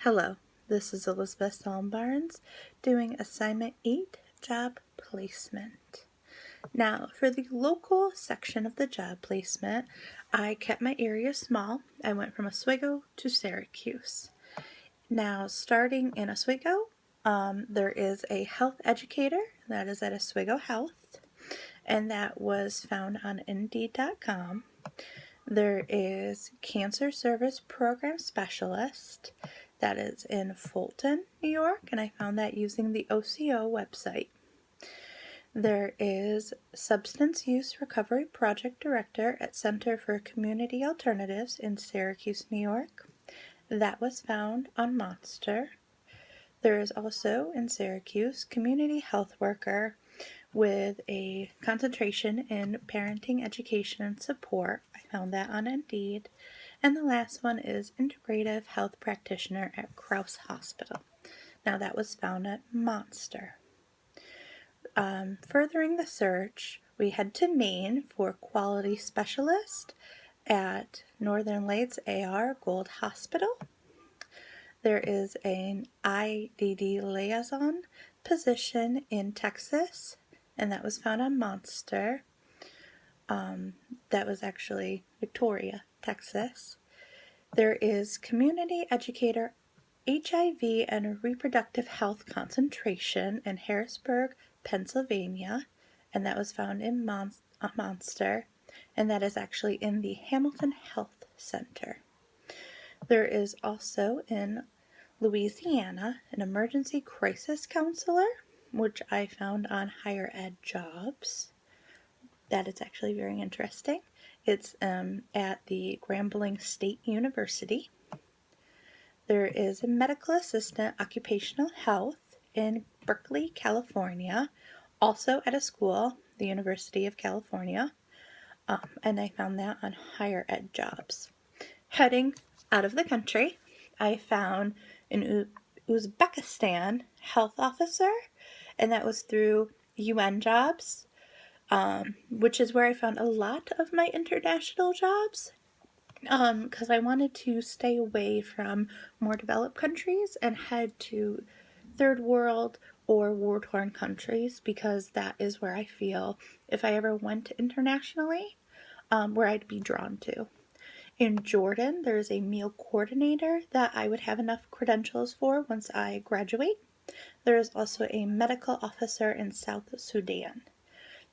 Hello, this is Elizabeth Salm-Barnes doing Assignment 8, Job Placement. Now, for the local section of the job placement, I kept my area small. I went from Oswego to Syracuse. Now, starting in Oswego, there is a health educator that is at Oswego Health, and that was found on Indeed.com. There is Cancer Service Program Specialist that is in Fulton, New York, and I found that using the OCO website. There is Substance Use Recovery Project Director at Center for Community Alternatives in Syracuse, New York. That was found on Monster. There is also in Syracuse Community Health Worker with a concentration in parenting, education, and support. I found that on Indeed. And the last one is Integrative Health Practitioner at Crouse Hospital. Now that was found at Monster. Furthering the search, we head to Maine for Quality Specialist at Northern Lights AR Gold Hospital. There is an IDD liaison position in Texas, and that was found on Monster. That was actually Victoria, Texas. There is Community Educator HIV and Reproductive Health Concentration in Harrisburg, Pennsylvania, and that was found in Monster, and that is actually in the Hamilton Health Center. There is also in Louisiana an emergency crisis counselor, which I found on Higher Ed Jobs. That is actually very interesting. It's at the Grambling State University. There is a medical assistant occupational health in Berkeley, California, also at a school, the University of California, and I found that on Higher Ed Jobs. Heading out of the country, I found an Uzbekistan health officer, and that was through UN Jobs, which is where I found a lot of my international jobs, because I wanted to stay away from more developed countries and head to third world or war-torn countries, because that is where I feel, if I ever went internationally, where I'd be drawn to. In Jordan, there's a meal coordinator that I would have enough credentials for once I graduate. There is also a medical officer in South Sudan.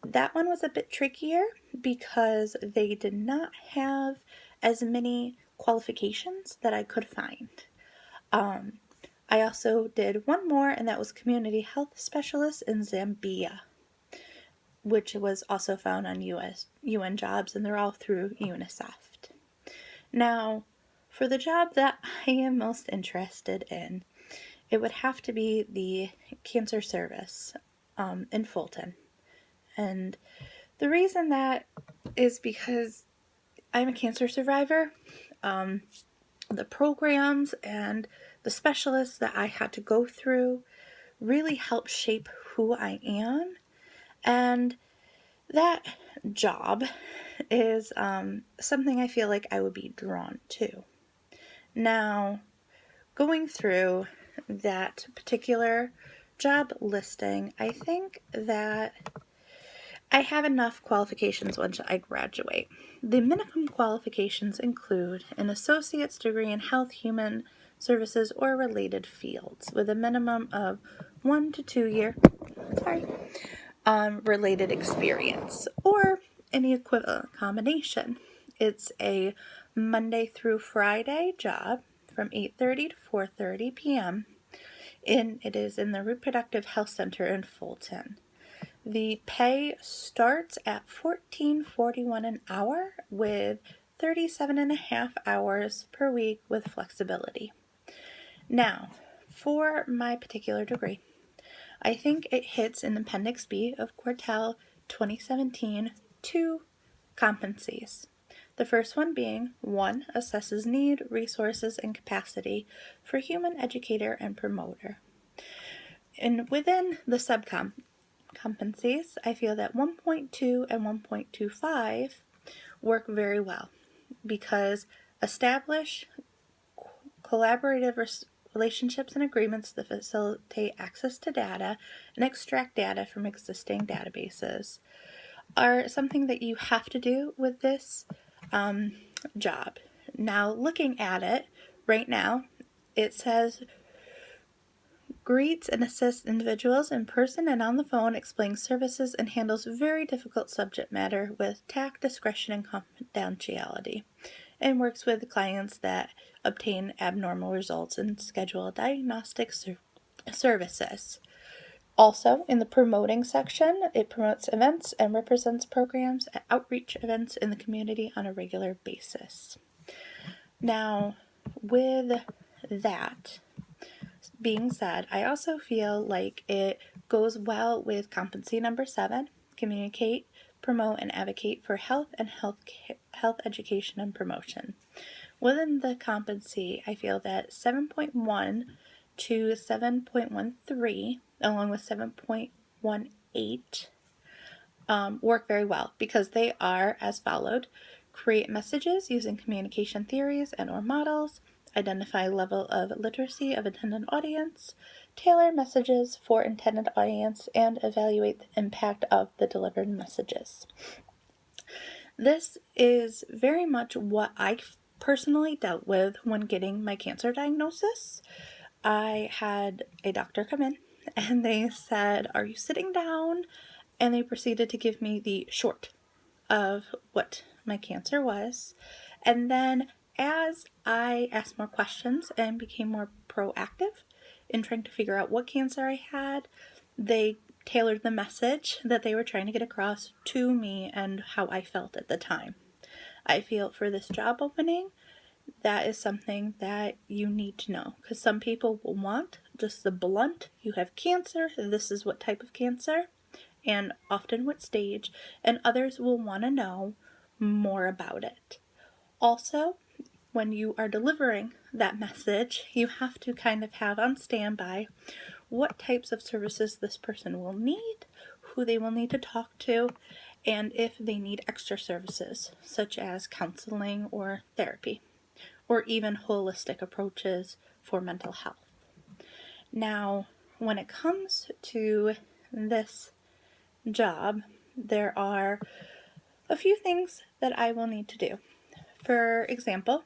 That one was a bit trickier because they did not have as many qualifications that I could find. I also did one more, and that was Community Health Specialist in Zambia, which was also found on UN Jobs, and they're all through UNICEF. Now, for the job that I am most interested in, it would have to be the Cancer Service in Fulton. And the reason that is because I'm a cancer survivor. The programs and the specialists that I had to go through really helped shape who I am. And that job is something I feel like I would be drawn to. Now, going through that particular job listing, I think that I have enough qualifications once I graduate. The minimum qualifications include an associate's degree in health, human services, or related fields with a minimum of 1 to 2 year related experience, or any equivalent combination. It's a Monday through Friday job from 8:30 to 4:30 p.m. It is in the Reproductive Health Center in Fulton. The pay starts at $14.41 an hour with 37.5 hours per week with flexibility. Now, for my particular degree, I think it hits in Appendix B of Quartel 2017 2 competencies. The first one being 1. Assesses need, resources, and capacity for human educator and promoter. And within the subcompetencies, I feel that 1.2 and 1.25 work very well because establish collaborative relationships and agreements that facilitate access to data and extract data from existing databases are something that you have to do with this job. Now, looking at it right now, it says greets and assists individuals in person and on the phone, explains services, and handles very difficult subject matter with tact, discretion, and confidentiality, and works with clients that obtain abnormal results and schedule diagnostic services. Also, in the promoting section, it promotes events and represents programs at outreach events in the community on a regular basis. Now, with that being said, I also feel like it goes well with competency number 7, communicate, promote, and advocate for health and health education and promotion. Within the competency, I feel that 7.1 to 7.13, along with 7.18, work very well because they are as followed: create messages using communication theories and or models, identify level of literacy of intended audience, tailor messages for intended audience, and evaluate the impact of the delivered messages. This is very much what I personally dealt with when getting my cancer diagnosis. I had a doctor come in and they said, "Are you sitting down?" And they proceeded to give me the short of what my cancer was. And then as I asked more questions and became more proactive in trying to figure out what cancer I had, they tailored the message that they were trying to get across to me and how I felt at the time. I feel for this job opening, that is something that you need to know, because some people will want just the blunt, you have cancer, this is what type of cancer, and often what stage, and others will want to know more about it. Also, when you are delivering that message, you have to kind of have on standby what types of services this person will need, who they will need to talk to, and if they need extra services, such as counseling or therapy, or even holistic approaches for mental health. Now, when it comes to this job, there are a few things that I will need to do. For example,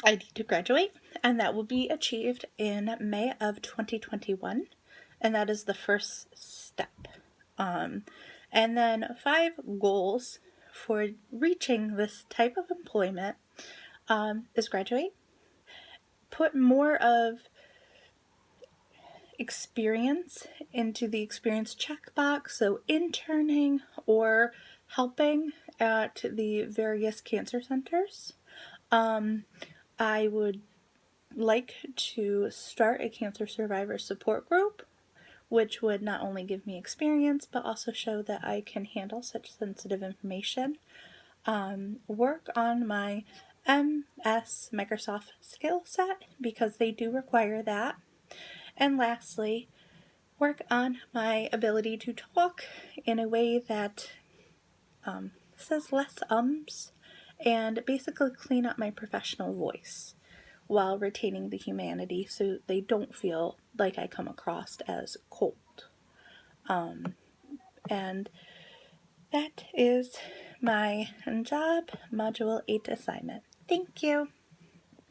I need to graduate, and that will be achieved in May of 2021, and that is the first step. And then 5 goals for reaching this type of employment is graduate, put more of experience into the experience checkbox, so interning or helping at the various cancer centers. I would like to start a cancer survivor support group, which would not only give me experience but also show that I can handle such sensitive information. Work on my MS Microsoft skill set because they do require that. And lastly, work on my ability to talk in a way that says less ums, and basically clean up my professional voice while retaining the humanity so they don't feel like I come across as cold. And that is my job module 8 assignment. Thank you.